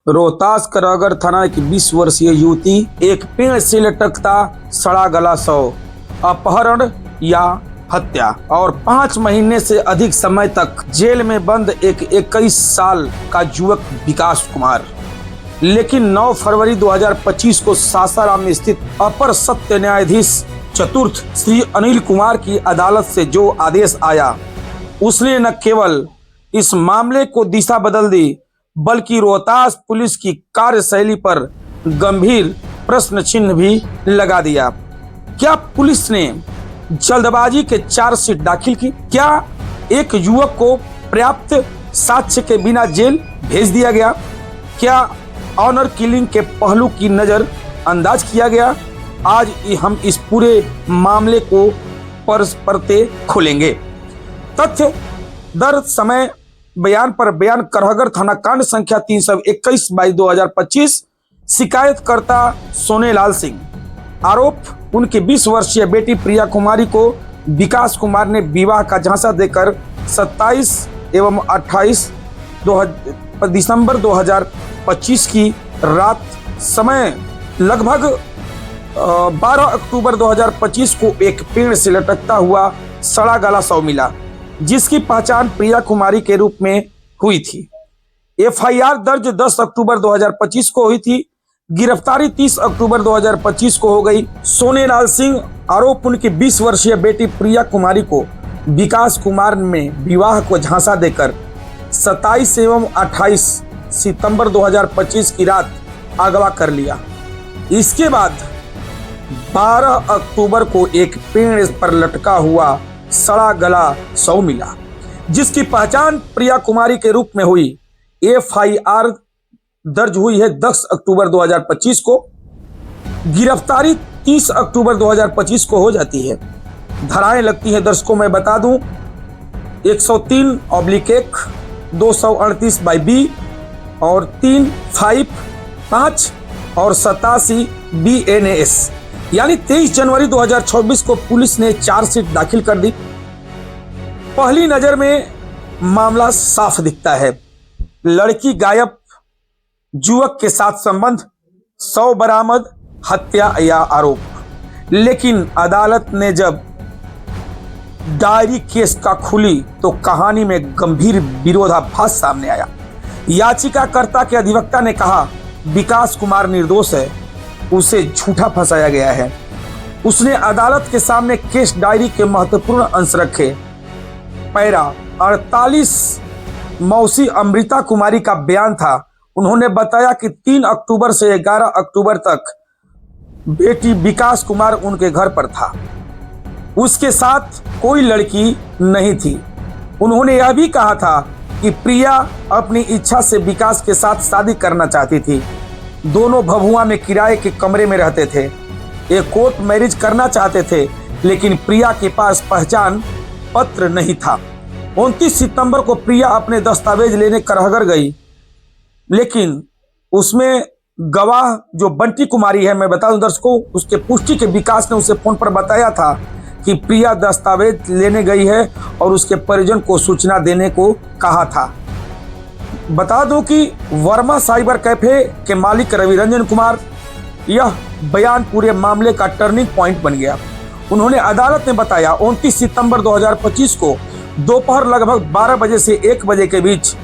रोहतास करहगर थाना की 20 वर्षीय युवती एक पेड़ से लटकता सड़ा गला शव, अपहरण या हत्या और 5 महीने से अधिक समय तक जेल में बंद एक 21 साल का युवक विकास कुमार। लेकिन 9 फरवरी 2025 को सासाराम स्थित अपर सत्य न्यायाधीश चतुर्थ श्री अनिल कुमार की अदालत से जो आदेश आया, उसने न केवल इस मामले को दिशा बदल दी बल्कि रोहतास पुलिस की कार्यशैली पर गंभीर प्रश्न चिन्ह भी लगा दिया। क्या पुलिस ने जल्दबाजी के चार्जशीट दाखिल की? क्या एक युवक को पर्याप्त साक्ष्य के बिना जेल भेज दिया गया? क्या ऑनर किलिंग के पहलू की नजर अंदाज किया गया? आज हम इस पूरे मामले को परते खोलेंगे। तथ्य दर समय बयान पर बयान करहगर थाना कांड संख्या 321/2025। शिकायतकर्ता सोनेलाल सिंह। आरोप उनकी 20 वर्षीय बेटी प्रिया कुमारी को विकास कुमार ने विवाह का झांसा देकर 27 एवं 28 दिसंबर 2025 की रात समय लगभग 12 अक्टूबर 2025 को एक पेड़ से लटकता हुआ सड़ा गला शव मिला, जिसकी पहचान प्रिया कुमारी के रूप में हुई थी। एफआईआर दर्ज 10 अक्टूबर 2025 को हुई थी। गिरफ्तारी 30 अक्टूबर 2025 को हो गई। सोनेलाल सिंह। आरोप उनकी 20 वर्षीय बेटी प्रिया कुमारी को विकास कुमार में विवाह को झांसा देकर 27 एवं 28 सितंबर 2025 की रात अगवा कर लिया। इसके बाद 12 अक्टूबर को एक पेड़ पर लटका हुआ सड़ा गला शव मिला, जिसकी पहचान प्रिया कुमारी के रूप में हुई। एफआईआर दर्ज हुई है 10 अक्टूबर 2025 को। गिरफ्तारी 30 अक्टूबर 2025 को हो जाती है। धाराएं लगती हैं दर्शकों, मैं बता दूं, 103/1, 238/B और 355 और 87 BNAS। यानी 23 जनवरी 2026 को पुलिस ने चार्जशीट दाखिल कर दी। पहली नजर में मामला साफ दिखता है। लड़की गायब, युवक के साथ संबंध, शव बरामद, हत्या या आरोप। लेकिन अदालत ने जब डायरी केस का खुली तो कहानी में गंभीर विरोधाभास सामने आया। याचिकाकर्ता के अधिवक्ता ने कहा विकास कुमार निर्दोष है, उसे झूठा फंसाया गया है। उसने अदालत के सामने केस डायरी के महत्वपूर्ण अंश रखे। पैरा 48 मौसी अमृता कुमारी का बयान था। उन्होंने बताया कि 3 अक्टूबर से 11 अक्टूबर तक बेटी विकास कुमार उनके घर पर था। उसके साथ कोई लड़की नहीं थी। उन्होंने यह भी कहा था कि प्रिया अपनी इच्छा से विकास के साथ शादी करना चाहती थी। दोनों भभुआ में किराए के कमरे में रहते थे। एक कोर्ट मैरिज करना चाहते थे, लेकिन प्रिया के पास पहचान पत्र नहीं था। 29 सितंबर को प्रिया अपने दस्तावेज लेने करहगर गई, लेकिन उसमें गवाह जो बंटी कुमारी है, मैं बता दूं दर्शकों, उसके पुष्टि के विकास ने उसे फोन पर बताया था कि प्रिया दस्तावेज लेने गई है और उसके परिजन को सूचना देने को कहा था। बता दूं कि वर्मा साइबर कैफे के मालिक रविरंजन कुमार, यह बयान पूरे मामले का टर्निंग पॉइंट बन गया। उन्होंने अदालत में बताया 29 सितंबर 2025 को दोपहर लगभग 12 बजे से 1 बजे के बीच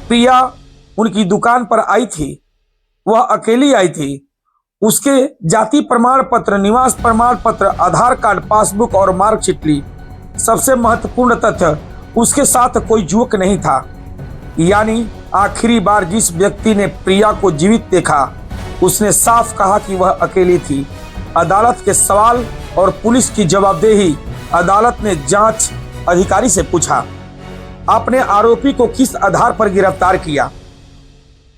प्रिया उनकी दुकान पर आई थी। वह अकेली आई थी। उसके जाति प्रमाण पत्र, निवास प्रमाण पत्र, आधार कार्ड, पासबुक और मार्कशीट ली। सबसे महत्वपूर्ण तथ्य, उसके साथ कोई युवक नहीं था। यानी आखिरी बार जिस व्यक्ति ने प्रिया को जीवित देखा, उसने साफ कहा कि वह अकेली थी। अदालत के सवाल और पुलिस की जवाबदेही। अदालत ने जांच अधिकारी से पूछा, आपने आरोपी को किस आधार पर गिरफ्तार किया?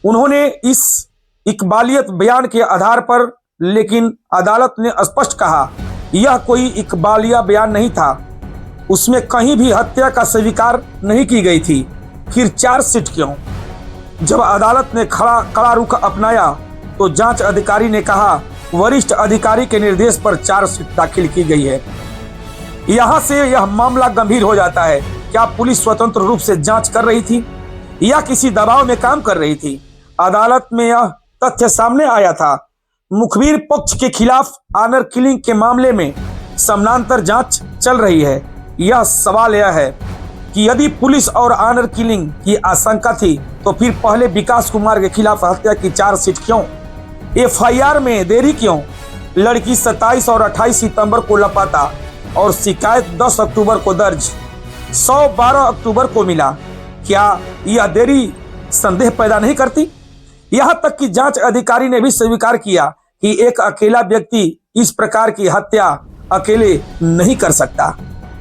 उन्होंने इस इकबालियत बयान के आधार पर, लेकिन अदालत ने स्पष्ट कहा यह कोई इकबालिया बयान नहीं था। उसमें कहीं भी हत्या का स्वीकार नहीं की गई थी। फिर चार्जशीट क्यों? जब अदालत ने कड़ा रुख अपनाया तो जांच अधिकारी ने कहा वरिष्ठ अधिकारी के निर्देश पर चार्जशीट दाखिल की गई है। यहां से यह मामला गंभीर हो जाता है। क्या पुलिस स्वतंत्र रूप से जांच कर रही थी या किसी दबाव में काम कर रही थी? अदालत में यह तथ्य सामने आया था। मुखबिर पक्ष के खिलाफ ऑनर किलिंग के मामले में समानांतर जांच चल रही है। यह सवाल यह है कि यदि पुलिस और ऑनर किलिंग की आशंका थी तो फिर पहले विकास कुमार के खिलाफ हत्या की चार्जशीट क्यों? एफआईआर में देरी क्यों? लड़की 27 और 28 सितंबर को लापता और शिकायत 10 अक्टूबर को दर्ज, 12 अक्टूबर को मिला। क्या यह देरी संदेह पैदा नहीं करती? यहां तक कि जांच अधिकारी ने भी स्वीकार किया कि एक अकेला व्यक्ति इस प्रकार की हत्या अकेले नहीं कर सकता।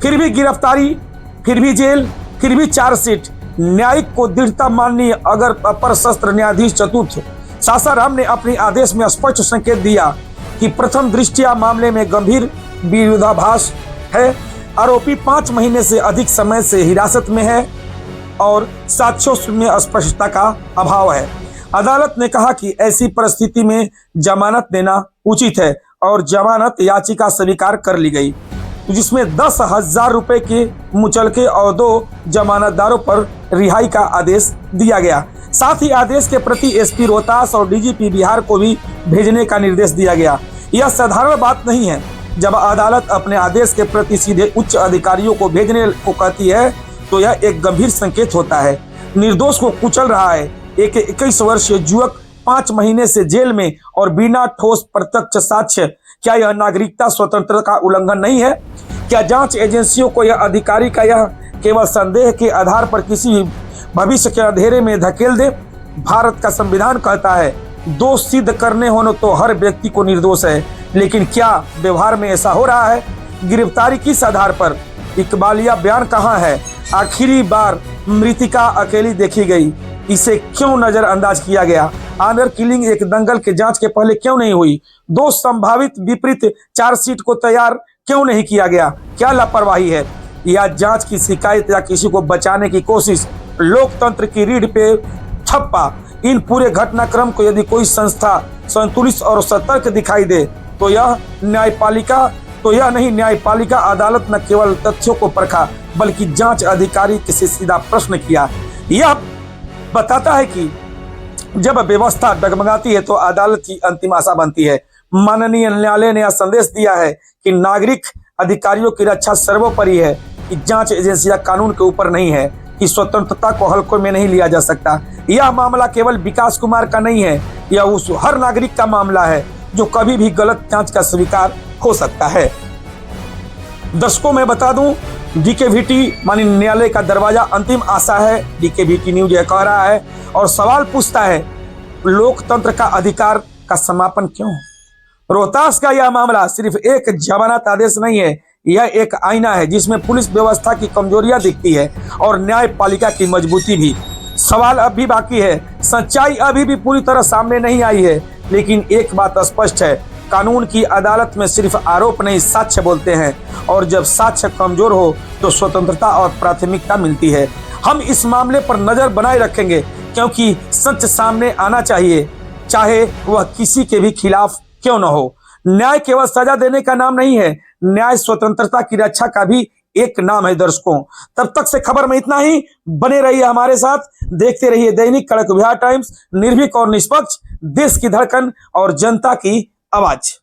फिर भी गिरफ्तारी, फिर भी जेल, फिर भी चार्जशीट। न्यायिक को दृढ़ता माननीय अगर अपर सत्र न्यायाधीश चतुर्थ सासाराम ने अपने आदेश में स्पष्ट संकेत दिया कि प्रथम दृष्टया मामले में गंभीर विरोधाभास है, आरोपी 5 महीने से अधिक समय से हिरासत में है और साक्ष्यों में स्पष्टता का अभाव है। अदालत ने कहा कि ऐसी परिस्थिति में जमानत देना उचित है और जमानत याचिका स्वीकार कर ली गई, जिसमें 10,000 रुपए के मुचलके और 2 जमानतदारों पर रिहाई का आदेश दिया गया। साथ ही आदेश के प्रति एसपी रोहतास और डीजीपी बिहार को भी भेजने का निर्देश दिया गया। यह साधारण बात नहीं है। जब अदालत अपने आदेश के प्रति सीधे उच्च अधिकारियों को भेजने को कहती है तो यह एक गंभीर संकेत होता है। निर्दोष को कुचल रहा है एक 21 वर्षीय युवक 5 महीने से जेल में और बिना ठोस प्रत्यक्ष साक्ष्य। क्या यह नागरिकता स्वतंत्रता का उल्लंघन नहीं है? क्या जांच एजेंसियों को यह अधिकारी का यह केवल संदेह के आधार पर किसी भविष्य के अंधेरे में धकेल दे? भारत का संविधान कहता है दोष सिद्ध करने होने तो हर व्यक्ति को निर्दोष है, लेकिन क्या व्यवहार में ऐसा हो रहा है? गिरफ्तारी किस आधार पर? इकबालिया बयान कहाँ है? आखिरी बार मृतिका अकेली देखी गई, इसे क्यों नजरअंदाज किया गया? ऑनर किलिंग एक दंगल के जांच के पहले क्यों नहीं हुई? 2 संभावित विपरीत चार्जशीट को तैयार क्यों नहीं किया गया? क्या लापरवाही है? या जांच की शिकायत या किसी को बचाने की कोशिश? लोकतंत्र की रीढ़ पे ठप्पा। इन पूरे घटनाक्रम को यदि कोई संस्था संतुलित और सतर्क दिखाई दे तो यह न्यायपालिका अदालत न केवल तथ्यों को परखा बल्कि जांच अधिकारी से सीधा प्रश्न किया। यह बताता है कि जब व्यवस्था डगमगाती है तो अदालत की अंतिम आशा बनती है। माननीय न्यायालय ने यह संदेश दिया है कि नागरिक अधिकारियों की रक्षा सर्वोपरि है, कि जांच एजेंसियां कानून के ऊपर नहीं है, कि स्वतंत्रता को हल्के में नहीं लिया जा सकता। यह मामला केवल विकास कुमार का नहीं है, यह उस हर नागरिक का मामला है जो कभी भी गलत जांच का स्वीकार हो सकता है। दर्शकों मैं बता दूं, डीकेवीटी माननीय न्यायालय का दरवाजा अंतिम आशा है। डीकेवीटी न्यूज यह कह रहा है और सवाल पूछता है, लोकतंत्र का अधिकार का समापन क्यों? रोहतास का यह मामला सिर्फ एक जमानत आदेश नहीं है, यह एक आईना है जिसमें पुलिस व्यवस्था की कमजोरियां दिखती है और न्यायपालिका की मजबूती भी। सवाल अब भी बाकी है, सच्चाई अभी भी पूरी तरह सामने नहीं आई है, लेकिन एक बात स्पष्ट है, कानून की अदालत में सिर्फ आरोप नहीं साक्ष्य बोलते हैं और जब साक्ष्य कमजोर हो तो स्वतंत्रता और प्राथमिकता मिलती है। हम इस मामले पर नजर बनाए रखेंगे क्योंकि सच सामने आना चाहिए, चाहे वह किसी के भी खिलाफ क्यों न हो। न्याय केवल सजा देने का नाम नहीं है, न्याय स्वतंत्रता की रक्षा का भी एक नाम है। दर्शकों तब तक से खबर में इतना ही। बने रहिए हमारे साथ, देखते रहिए दैनिक कड़क बिहार टाइम्स, निर्भीक और निष्पक्ष, देश की धड़कन और जनता की आवाज।